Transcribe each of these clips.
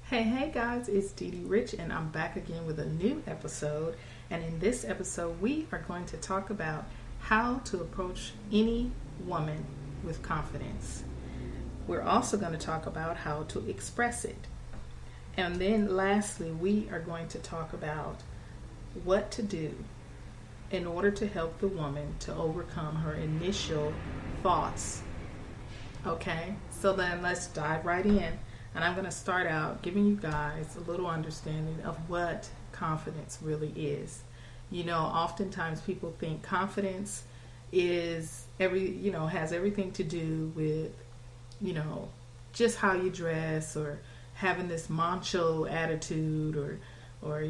Hey guys, it's Deedee Rich, and I'm back again with a new episode. And in this episode, we are going to talk about how to approach any woman with confidence. We're also going to talk about how to express it. And then lastly, we are going to talk about what to do in order to help the woman to overcome her initial thoughts. Okay, so then let's dive right in. And I'm going to start out giving you guys a little understanding of what confidence really is. You know, oftentimes people think confidence is has everything to do with, just how you dress or having this macho attitude or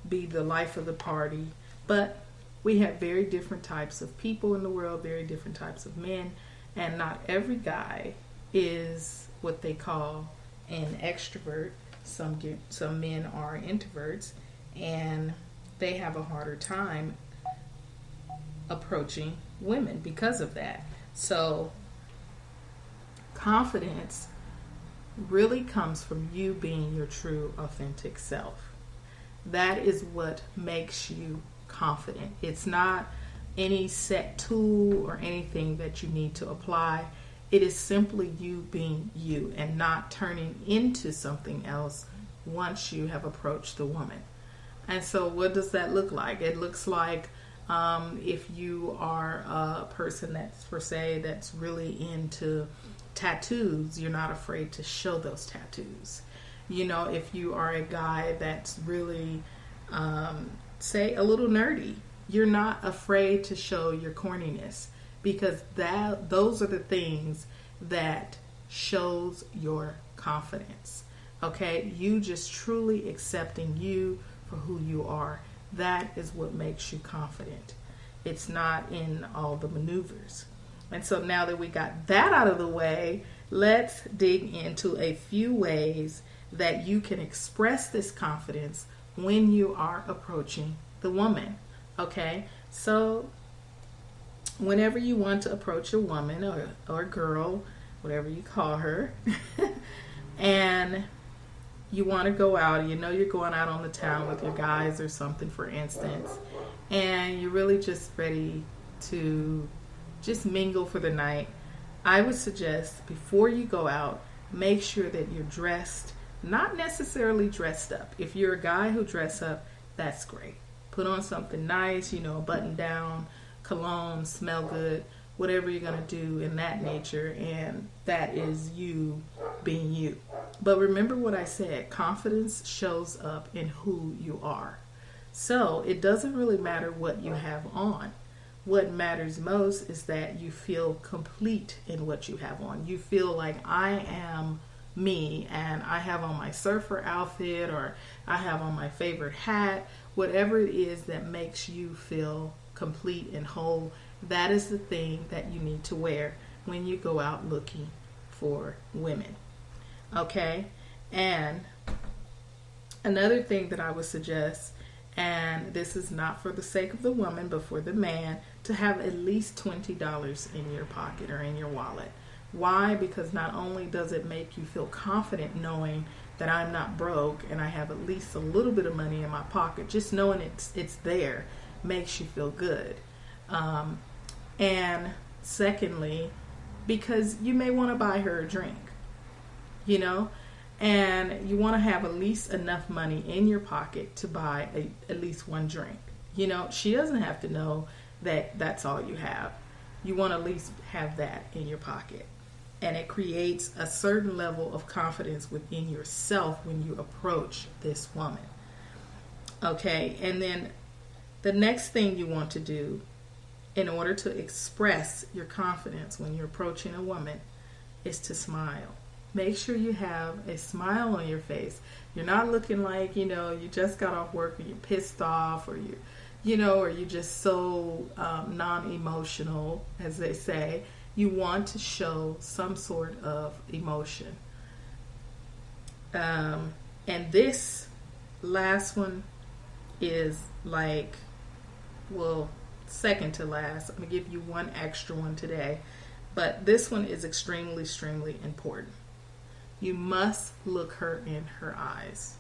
be the life of the party. But we have very different types of people in the world, very different types of men, and not every guy is what they call an extrovert. Some men are introverts, and they have a harder time approaching women because of that. So confidence really comes from you being your true, authentic self. That is what makes you confident. It's not any set tool or anything that you need to apply. It is simply you being you and not turning into something else once you have approached the woman. And so what does that look like? It looks like if you are a person that's really into tattoos, you're not afraid to show those tattoos. If you are a guy that's really, say, a little nerdy, you're not afraid to show your corniness, because those are the things that shows your confidence. Okay, you just truly accepting you for who you are. That is what makes you confident. It's not in all the maneuvers. And so now that we got that out of the way, let's dig into a few ways that you can express this confidence when you are approaching the woman. Okay, so whenever you want to approach a woman or a girl, whatever you call her, and you want to go out, you're going out on the town with your guys or something, for instance, and you're really just ready to just mingle for the night, I would suggest before you go out, make sure that you're dressed, not necessarily dressed up. If you're a guy who dress up, that's great. Put on something nice, a button down, cologne, smell good, whatever you're going to do in that nature, and that is you being you. But remember what I said, confidence shows up in who you are. So it doesn't really matter what you have on. What matters most is that you feel complete in what you have on. You feel like I am me, and I have on my surfer outfit, or I have on my favorite hat, whatever it is that makes you feel complete and whole. That is the thing that you need to wear when you go out looking for women. Okay? And another thing that I would suggest, and this is not for the sake of the woman but for the man, to have at least $20 in your pocket or in your wallet. Why? Because not only does it make you feel confident knowing that I'm not broke and I have at least a little bit of money in my pocket, just knowing it's there makes you feel good. And secondly, because you may want to buy her a drink, and you want to have at least enough money in your pocket to buy at least one drink. She doesn't have to know that that's all you have. You want to at least have that in your pocket. And it creates a certain level of confidence within yourself when you approach this woman. Okay, and then the next thing you want to do in order to express your confidence when you're approaching a woman is to smile. Make sure you have a smile on your face. You're not looking like, you just got off work and you're pissed off, or or you're just so non-emotional, as they say. You want to show some sort of emotion. And this last one is second to last. I'm going to give you one extra one today. But this one is extremely, extremely important. You must look her in her eyes.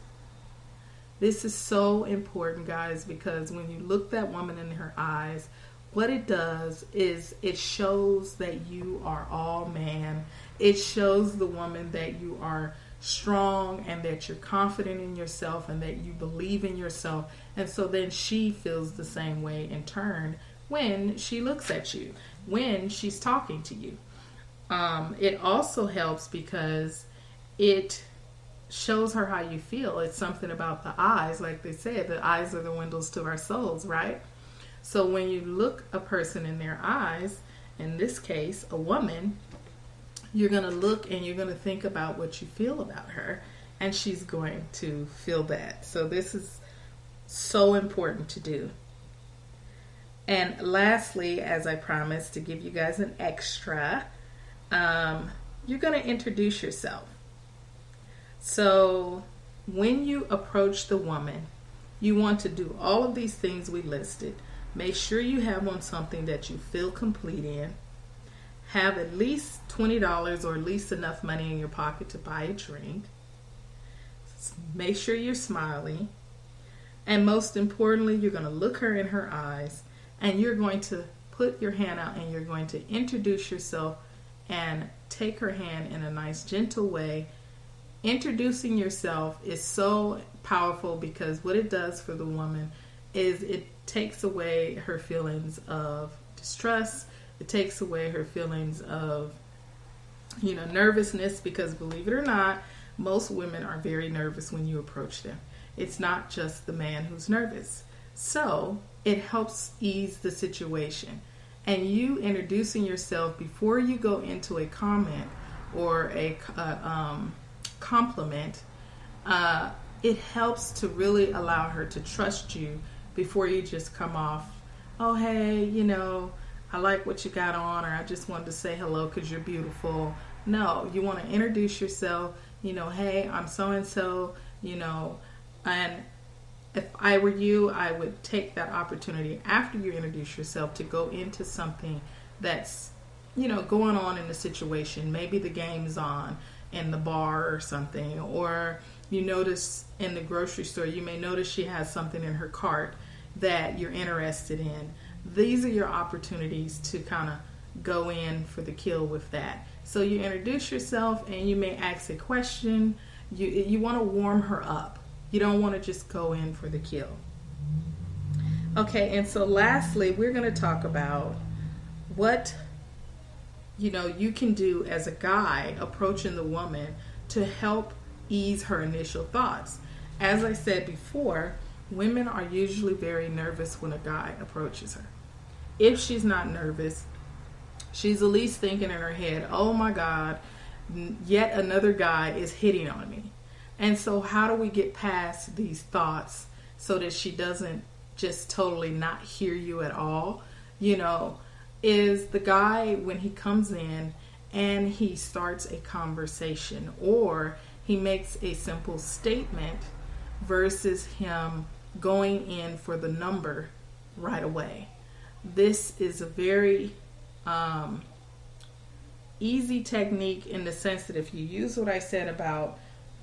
This is so important, guys, because when you look that woman in her eyes, what it does is it shows that you are all man. It shows the woman that you are strong and that you're confident in yourself and that you believe in yourself. And so then she feels the same way in turn when she looks at you, when she's talking to you. It also helps because it shows her how you feel. It's something about the eyes. Like they said, the eyes are the windows to our souls, right? So when you look a person in their eyes, in this case, a woman, you're going to look and you're going to think about what you feel about her, and she's going to feel that. So this is so important to do. And lastly, as I promised to give you guys an extra, you're going to introduce yourself. So when you approach the woman, you want to do all of these things we listed. Make sure you have on something that you feel complete in. Have at least $20 or at least enough money in your pocket to buy a drink. Make sure you're smiling. And most importantly, you're going to look her in her eyes and you're going to put your hand out and you're going to introduce yourself and take her hand in a nice, gentle way. Introducing yourself is so powerful because what it does for the woman is it takes away her feelings of distrust. It takes away her feelings of, nervousness, because believe it or not, most women are very nervous when you approach them. It's not just the man who's nervous. So it helps ease the situation. And you introducing yourself before you go into a comment or a compliment, it helps to really allow her to trust you before you just come off, oh, hey, I like what you got on, or I just wanted to say hello because you're beautiful. No, you want to introduce yourself, hey, I'm so-and-so, and if I were you, I would take that opportunity after you introduce yourself to go into something that's, going on in the situation. Maybe the game's on in the bar or something, or you notice in the grocery store, you may notice she has something in her cart that you're interested in. These are your opportunities to kind of go in for the kill with that. So you introduce yourself and you may ask a question. You want to warm her up. You don't want to just go in for the kill. Okay, and so lastly, we're going to talk about what you can do as a guy approaching the woman to help ease her initial thoughts. As I said before, women are usually very nervous when a guy approaches her. If she's not nervous, she's at least thinking in her head, oh my God, yet another guy is hitting on me. And so how do we get past these thoughts so that she doesn't just totally not hear you at all? Is the guy, when he comes in and he starts a conversation or he makes a simple statement versus him going in for the number right away. This is a very easy technique in the sense that if you use what I said about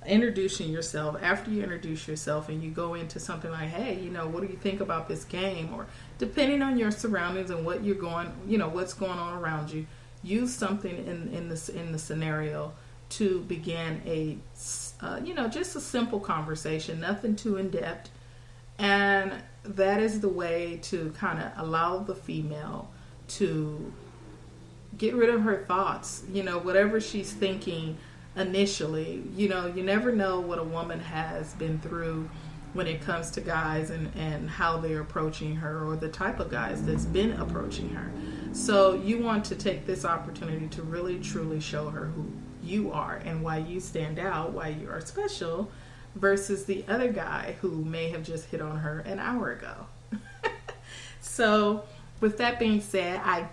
introducing yourself, after you introduce yourself and you go into something like, hey, what do you think about this game? Or depending on your surroundings and what you're going, what's going on around you, use something in the scenario to begin a, just a simple conversation, nothing too in depth. And that is the way to kind of allow the female to get rid of her thoughts, whatever she's thinking initially. You never know what a woman has been through when it comes to guys and how they're approaching her, or the type of guys that's been approaching her. So you want to take this opportunity to really truly show her who you are and why you stand out, why you are special, versus the other guy who may have just hit on her an hour ago. So with that being said, I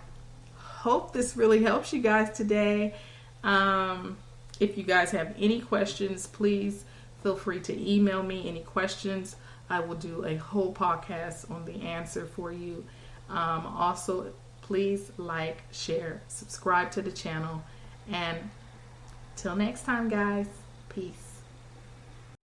hope this really helps you guys today. If you guys have any questions, please feel free to email me any questions. I will do a whole podcast on the answer for you. Also, please like, share, subscribe to the channel, and Till next time, guys. Peace.